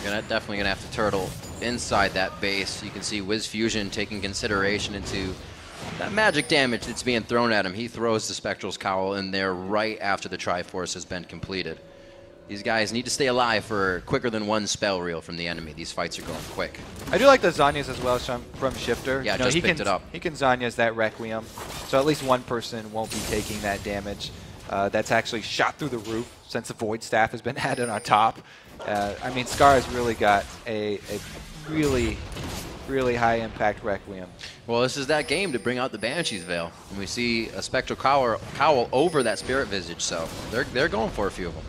Speaker 1: You're definitely going to have to turtle inside that base. You can see WizFujiiN taking consideration into that magic damage that's being thrown at him. He throws the Spectral's Cowl in there right after the Triforce has been completed. These guys need to stay alive for quicker than one spell reel from the enemy. These fights are going quick.
Speaker 2: I do like the Zhonya's as well from Shiphtur.
Speaker 1: Yeah, just picked it up.
Speaker 2: He can Zhonya's that Requiem, so at least one person won't be taking that damage. That's actually shot through the roof since the Void Staff has been added on top. I mean, Scarra's really got a really high impact Requiem.
Speaker 1: Well, this is that game to bring out the Banshee's Veil. And we see a Spectral Cowl over that Spirit Visage, so they're going for a few of them.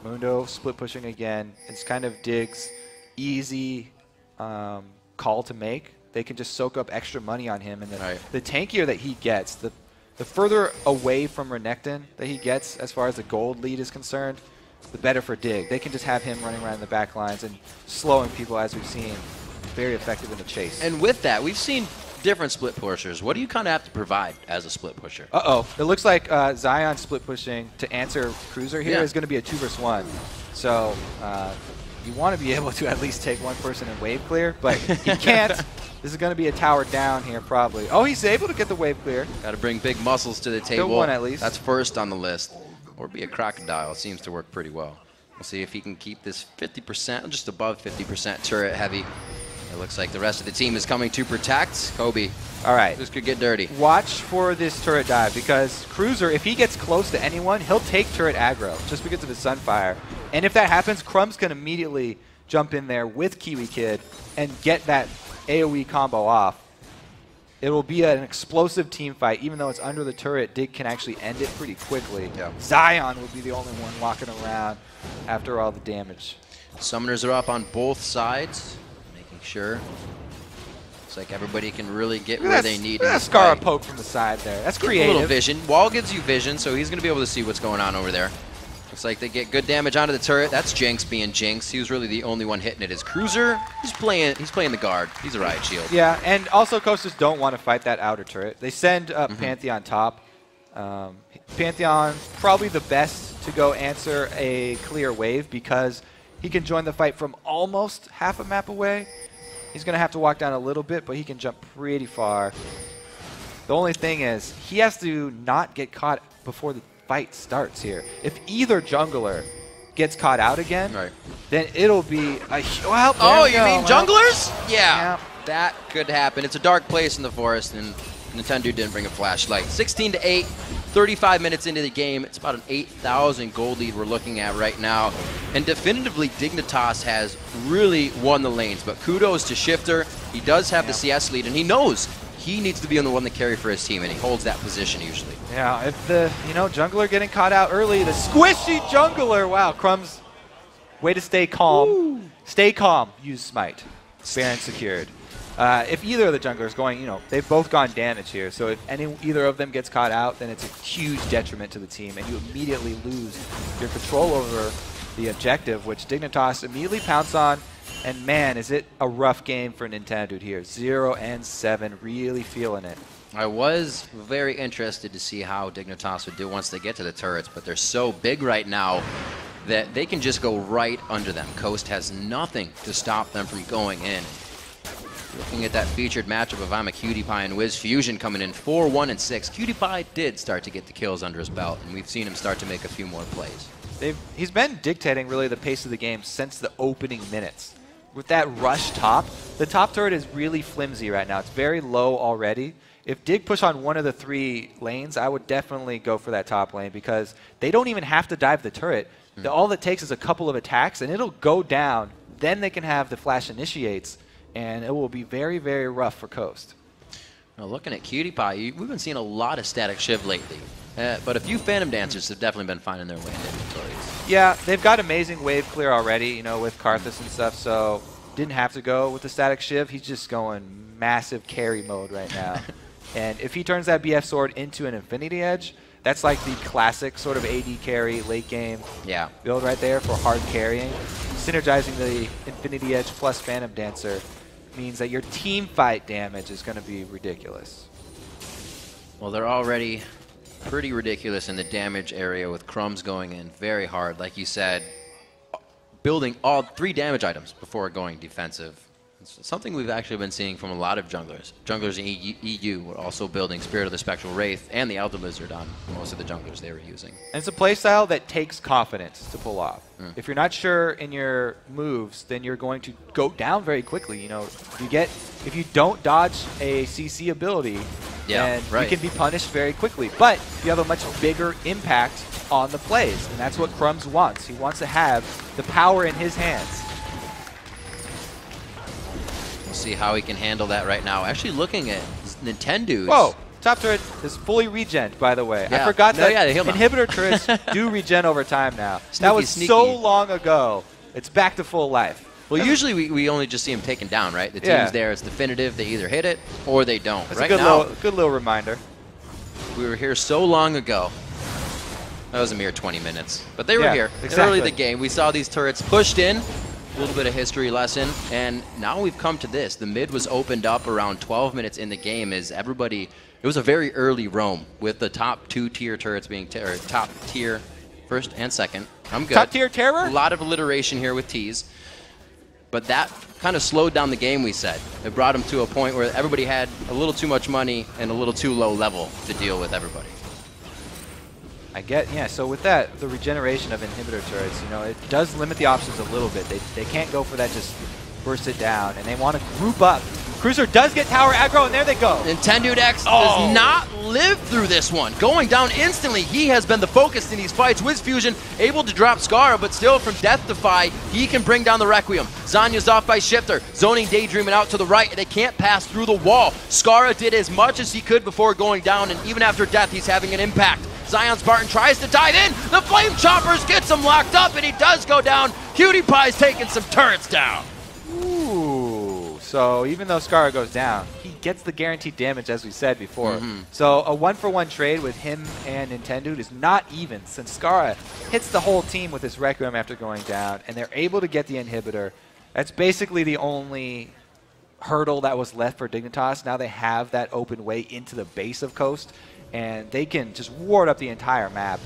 Speaker 2: Mundo split pushing again. It's kind of Dig's easy call to make. They can just soak up extra money on him, and then the tankier that he gets, the further away from Renekton that he gets as far as the gold lead is concerned, the better for Dig. They can just have him running around the back lines and slowing people, as we've seen. Very effective in the chase.
Speaker 1: And with that, we've seen different split pushers. What do you kind of have to provide as a split pusher?
Speaker 2: It looks like Zion split pushing to answer Cruzer here is going to be a 2 versus 1. So you want to be able to at least take one person in wave clear, but he can't. This is going to be a tower down here probably. Oh, he's able to get the wave clear.
Speaker 1: Got to bring big muscles to the table.
Speaker 2: Good one at least.
Speaker 1: That's first on the list. Or be a crocodile. It seems to work pretty well. We'll see if he can keep this 50%, just above 50% turret heavy. It looks like the rest of the team is coming to protect. Kobe.
Speaker 2: All right.
Speaker 1: This could get dirty.
Speaker 2: Watch for this turret dive, because Cruzer, if he gets close to anyone, he'll take turret aggro just because of his Sunfire. And if that happens, Crumbzz can immediately jump in there with KiWiKiD and get that AoE combo off. It will be an explosive team fight. Even though it's under the turret, Dig can actually end it pretty quickly.
Speaker 1: Yeah.
Speaker 2: Zion will be the only one walking around after all the damage.
Speaker 1: Summoners are up on both sides. Sure. Looks like everybody can really get where they need.
Speaker 2: That Scarra poke from the side there. That's creative.
Speaker 1: A little vision. Wall gives you vision, so he's going to be able to see what's going on over there. Looks like they get good damage onto the turret. That's Jinx being Jinx. He was really the only one hitting it. His Cruiser, he's playing the guard. He's a riot shield.
Speaker 2: Yeah, and also Coasters don't want to fight that outer turret. They send Pantheon top. Pantheon probably the best to go answer a clear wave because he can join the fight from almost half a map away. He's going to have to walk down a little bit, but he can jump pretty far. The only thing is he has to not get caught before the fight starts here. If either jungler gets caught out again, then it'll be a
Speaker 1: oh, you mean junglers? Yeah, that could happen. It's a dark place in the forest, and Nintendude didn't bring a flashlight. 16-8, 35 minutes into the game. It's about an 8,000 gold lead we're looking at right now. And definitively, Dignitas has really won the lanes. But kudos to Shiphtur. He does have the CS lead, and he knows he needs to be on the one to carry for his team, and he holds that position usually. Yeah,
Speaker 2: if the jungler getting caught out early, the squishy jungler. Wow, Crumbzz, way to stay calm. Woo. Stay calm. Use smite. Baron secured. If either of the junglers going, they've both gone damage here. So if either of them gets caught out, then it's a huge detriment to the team, and you immediately lose your control over the objective, which Dignitas immediately pounce on. And man, is it a rough game for Nintendude here. 0-7, really feeling it.
Speaker 1: I was very interested to see how Dignitas would do once they get to the turrets, but they're so big right now that they can just go right under them. Coast has nothing to stop them from going in. Looking at that featured matchup of Imaqtpie and WizFujiiN coming in 4-1 and 6. KiWiKiD did start to get the kills under his belt, and we've seen him start to make a few more plays.
Speaker 2: He's been dictating really the pace of the game since the opening minutes. With that rush top, the top turret is really flimsy right now. It's very low already. If Dig push on one of the 3 lanes, I would definitely go for that top lane because they don't even have to dive the turret. All it takes is a couple of attacks, and it'll go down. Then they can have the flash initiates, and it will be very, very rough for Coast.
Speaker 1: Now looking at KiWiKiD, we've been seeing a lot of static Shiv lately. But a few Phantom Dancers have definitely been finding their way into inventories.
Speaker 2: Yeah, they've got amazing wave clear already, with Karthus and stuff, so didn't have to go with the static Shiv. He's just going massive carry mode right now. And if he turns that BF sword into an Infinity Edge, that's like the classic sort of AD carry late game build right there for hard carrying. Synergizing the Infinity Edge plus Phantom Dancer means that your team fight damage is going to be ridiculous.
Speaker 1: Well, they're already pretty ridiculous in the damage area with Crumbzz going in very hard. Like you said, building all 3 damage items before going defensive. It's something we've actually been seeing from a lot of junglers. Junglers in EU were also building Spirit of the Spectral Wraith and the Elder Lizard on most of the junglers they were using. And
Speaker 2: it's a playstyle that takes confidence to pull off. If you're not sure in your moves, then you're going to go down very quickly. If you don't dodge a CC ability, then you can be punished very quickly. But you have a much bigger impact on the plays, and that's what Crumbzz wants. He wants to have the power in his hands.
Speaker 1: We'll see how he can handle that right now. Actually looking at Nintendude's...
Speaker 2: Whoa! Top turret is fully regened, by the way. I forgot that inhibitor turrets do regen over time now. That was so long ago. It's back to full life.
Speaker 1: Well, usually we only just see them taken down, right? The team's there. It's definitive. They either hit it or they don't.
Speaker 2: That's a good little reminder.
Speaker 1: We were here so long ago. That was a mere 20 minutes. But they were here early in the game. We saw these turrets pushed in. A little bit of history lesson. And now we've come to this. The mid was opened up around 12 minutes in the game as everybody... It was a very early roam with the top 2-tier turrets being... top tier first and second. I'm good.
Speaker 2: Top tier terror?
Speaker 1: A lot of alliteration here with T's. But that kind of slowed down the game, we said. It brought them to a point where everybody had a little too much money and a little too low level to deal with everybody.
Speaker 2: So with that, the regeneration of inhibitor turrets, it does limit the options a little bit. They can't go for that just burst it down, and they want to group up. Cruiser does get tower aggro, and there they go.
Speaker 1: NintendudeX does not live through this one. Going down instantly, he has been the focus in these fights. WizFujiiN able to drop Scarra, but still from Death Defy, he can bring down the Requiem. Zanya's off by Shiphtur, zoning Daydreamin out to the right, and they can't pass through the wall. Scarra did as much as he could before going down, and even after death, he's having an impact. ZionSpartan tries to dive in. The Flame Choppers gets him locked up, and he does go down. KiWiKiD's taking some turrets down.
Speaker 2: Ooh. So even though Scarra goes down, he gets the guaranteed damage, as we said before. So a 1-for-1 trade with him and Nintendude is not even, since Scarra hits the whole team with his Requiem after going down, and they're able to get the inhibitor. That's basically the only hurdle that was left for Dignitas. Now they have that open way into the base of Coast, and they can just ward up the entire map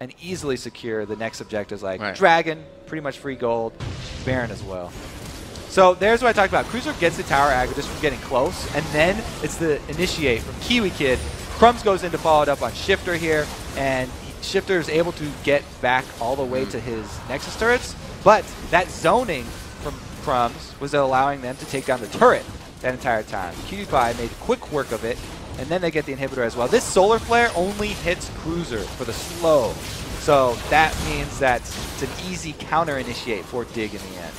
Speaker 2: and easily secure the next objectives like Dragon, pretty much free gold, Baron as well. So there's what I talked about. Cruzer gets the tower aggro just from getting close, and then it's the initiate from KiWiKiD. Crumbzz goes in to follow it up on Shiphtur here, and Shiphtur is able to get back all the way to his Nexus turrets, but that zoning from Crumbzz was allowing them to take down the turret that entire time. KiWiKiD made quick work of it, and then they get the inhibitor as well. This Solar Flare only hits Cruzer for the slow, so that means that it's an easy counter-initiate for Dig in the end.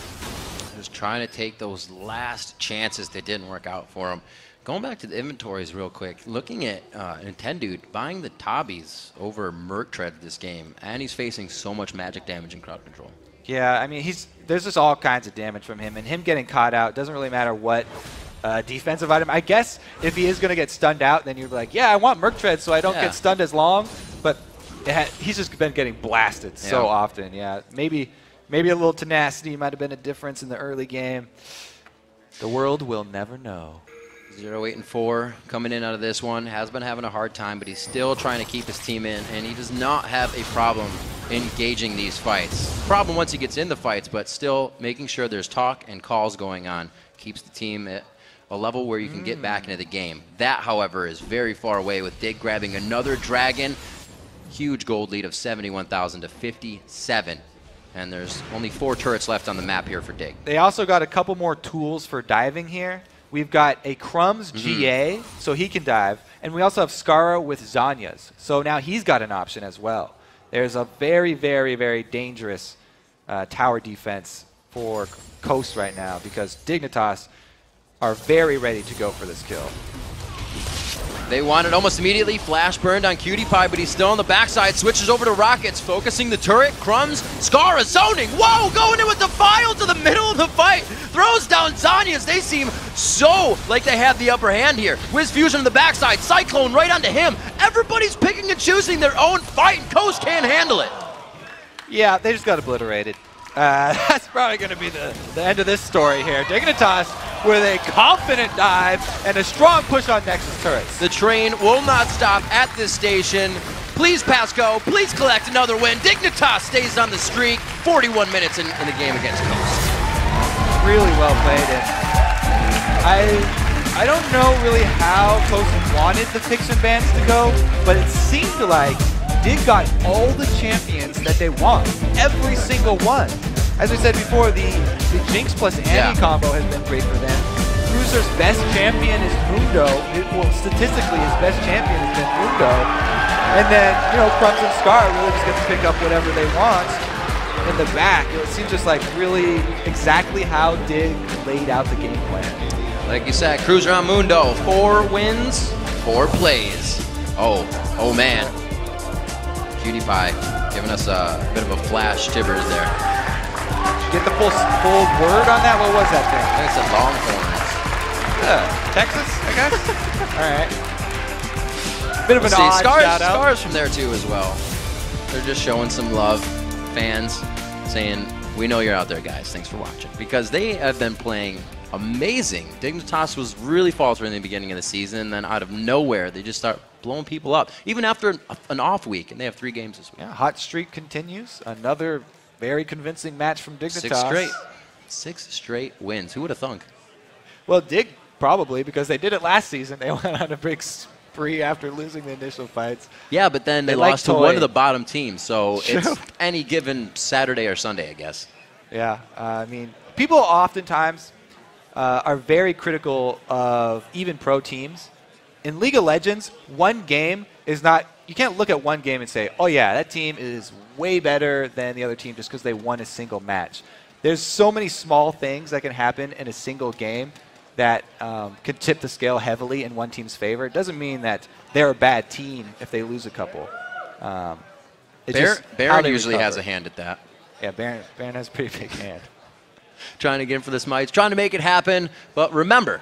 Speaker 1: Just trying to take those last chances that didn't work out for him. Going back to the inventories real quick, looking at Nintendude buying the Tabis over Imaqtpie this game, and he's facing so much magic damage in crowd control.
Speaker 2: Yeah, I mean, there's just all kinds of damage from him, and him getting caught out doesn't really matter what defensive item. I guess if he is going to get stunned out, then you're like, yeah, I want Imaqtpie so I don't get stunned as long, but he's just been getting blasted so often. Yeah, maybe a little tenacity might have been a difference in the early game. The world will never know.
Speaker 1: 0, 8, and 4 coming in out of this one. Has been having a hard time, but he's still trying to keep his team in, and he does not have a problem engaging these fights. Problem once he gets in the fights, but still making sure there's talk and calls going on. Keeps the team at a level where you can get back into the game. That, however, is very far away with Dig grabbing another Dragon. Huge gold lead of 71,000 to 57. And there's only 4 turrets left on the map here for Dig.
Speaker 2: They also got a couple more tools for diving here. We've got a Crumbzz GA, so he can dive. And we also have Scarra with Zhonya's. So now he's got an option as well. There's a very, very, very dangerous tower defense for Coast right now because Dignitas are very ready to go for this kill.
Speaker 1: They want it almost immediately. Flash burned on KiWiKiD, but he's still on the backside. Switches over to Rockets, focusing the turret. Crumbzz, Scarra zoning. Whoa, going in with the file to the middle of the fight. Throws down Zhonya's. They seem so like they have the upper hand here. WizFujiiN on the backside. Cyclone right onto him. Everybody's picking and choosing their own fight, and Coast can't handle it.
Speaker 2: Yeah, they just got obliterated. That's probably going to be the end of this story here. Dignitas with a confident dive and a strong push on Nexus turrets.
Speaker 1: The train will not stop at this station. Please pass go. Please collect another win. Dignitas stays on the streak. 41 minutes in the game against Coast.
Speaker 2: Really well played. And I don't know really how Coast wanted the picks and bans to go, but it seemed like Dig got all the champions that they want. Every single one. As we said before, the Jinx plus Annie combo has been great for them. Cruzer's best champion is Mundo. Well, statistically, his best champion has been Mundo. And then, you know, Crumbzz and Scarra really just get to pick up whatever they want in the back. It seems just like really exactly how Dig laid out the game plan.
Speaker 1: Like you said, Cruiser on Mundo. 4 wins, 4 plays. Oh man. KiWiKiD giving us a bit of a flash tibbers there.
Speaker 2: Did you get the full word on that? What was that thing?
Speaker 1: I think it said Longhorns.
Speaker 2: Texas, I guess? All right. Bit of an odd shout out.
Speaker 1: Scarra's from there too as well. They're just showing some love. Fans saying, we know you're out there, guys. Thanks for watching. Because they have been playing amazing. Dignitas was really faltering in the beginning of the season, and then out of nowhere, they just start blowing people up. Even after an off week, and they have 3 games this week.
Speaker 2: Yeah, hot streak continues. Another very convincing match from Dignitas.
Speaker 1: 6 straight wins. Who would have thunk?
Speaker 2: Well, Dig probably, because they did it last season. They went on a big spree after losing the initial fights.
Speaker 1: Yeah, but then they lost to one of the bottom teams, so it's any given Saturday or Sunday, I guess.
Speaker 2: Yeah, I mean, people oftentimes are very critical of even pro teams. In League of Legends, one game is not, you can't look at one game and say, oh yeah, that team is way better than the other team just because they won a single match. There's so many small things that can happen in a single game that could tip the scale heavily in one team's favor. It doesn't mean that they're a bad team if they lose a couple.
Speaker 1: Baron usually has a hand at that.
Speaker 2: Yeah, Baron has a pretty big hand.
Speaker 1: trying to get in for the smites, trying to make it happen. But remember,